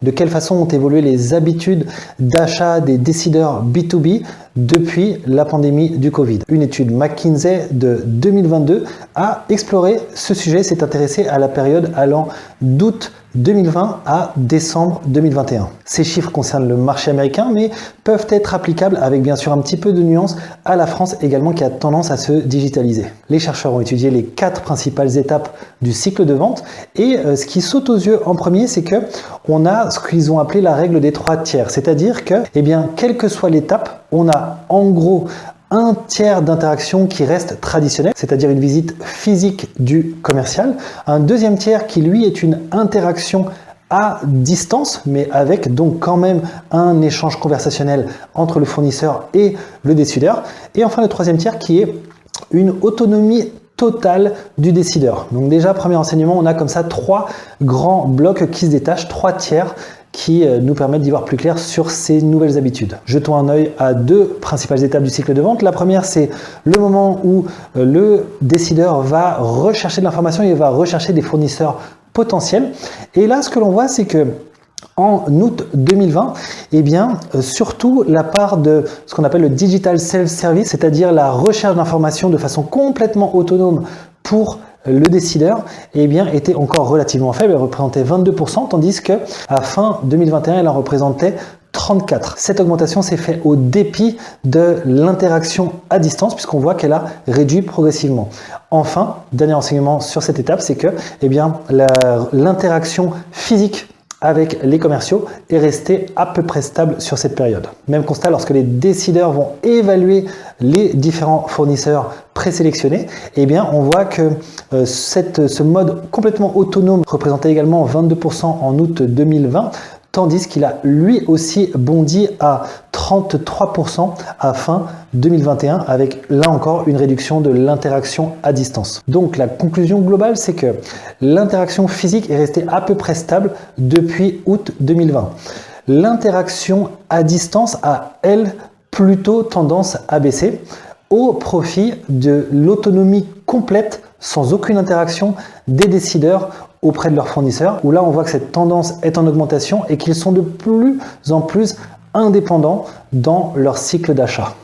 De quelle façon ont évolué les habitudes d'achat des décideurs B2B depuis la pandémie du Covid? Une étude McKinsey de 2022 a exploré ce sujet, s'est intéressée à la période allant d'août 2020 à décembre 2021. Ces chiffres concernent le marché américain, mais peuvent être applicables avec bien sûr un petit peu de nuance à la France également qui a tendance à se digitaliser. Les chercheurs ont étudié les 4 principales étapes du cycle de vente et ce qui saute aux yeux en premier, c'est que on a ce qu'ils ont appelé la règle des 3 tiers, c'est-à-dire que, quelle que soit l'étape, on a en gros un tiers d'interaction qui reste traditionnel, c'est-à-dire une visite physique du commercial. Un deuxième tiers qui, lui, est une interaction à distance, mais avec donc quand même un échange conversationnel entre le fournisseur et le décideur. Et enfin, le troisième tiers qui est une autonomie totale du décideur. Donc déjà, premier enseignement, on a comme ça 3 grands blocs qui se détachent, 3 tiers qui nous permettent d'y voir plus clair sur ces nouvelles habitudes. Jetons un œil à 2 principales étapes du cycle de vente. La première, c'est le moment où le décideur va rechercher de l'information et va rechercher des fournisseurs potentiels. Et là, ce que l'on voit, c'est que en août 2020, surtout la part de ce qu'on appelle le digital self-service, c'est-à-dire la recherche d'informations de façon complètement autonome pour le décideur, était encore relativement faible. Elle représentait 22%, tandis que à fin 2021, elle en représentait 34%. Cette augmentation s'est faite au dépit de l'interaction à distance, puisqu'on voit qu'elle a réduit progressivement. Enfin, dernier enseignement sur cette étape, c'est que l'interaction physique avec les commerciaux est resté à peu près stable sur cette période. Même constat lorsque les décideurs vont évaluer les différents fournisseurs présélectionnés, on voit que ce mode complètement autonome représentait également 22% en août 2020, tandis qu'il a lui aussi bondi à 33% à fin 2021, avec là encore une réduction de l'interaction à distance. Donc la conclusion globale, c'est que l'interaction physique est restée à peu près stable depuis août 2020. L'interaction à distance a, elle, plutôt tendance à baisser au profit de l'autonomie complète sans aucune interaction des décideurs auprès de leurs fournisseurs, où là on voit que cette tendance est en augmentation et qu'ils sont de plus en plus indépendants dans leur cycle d'achat.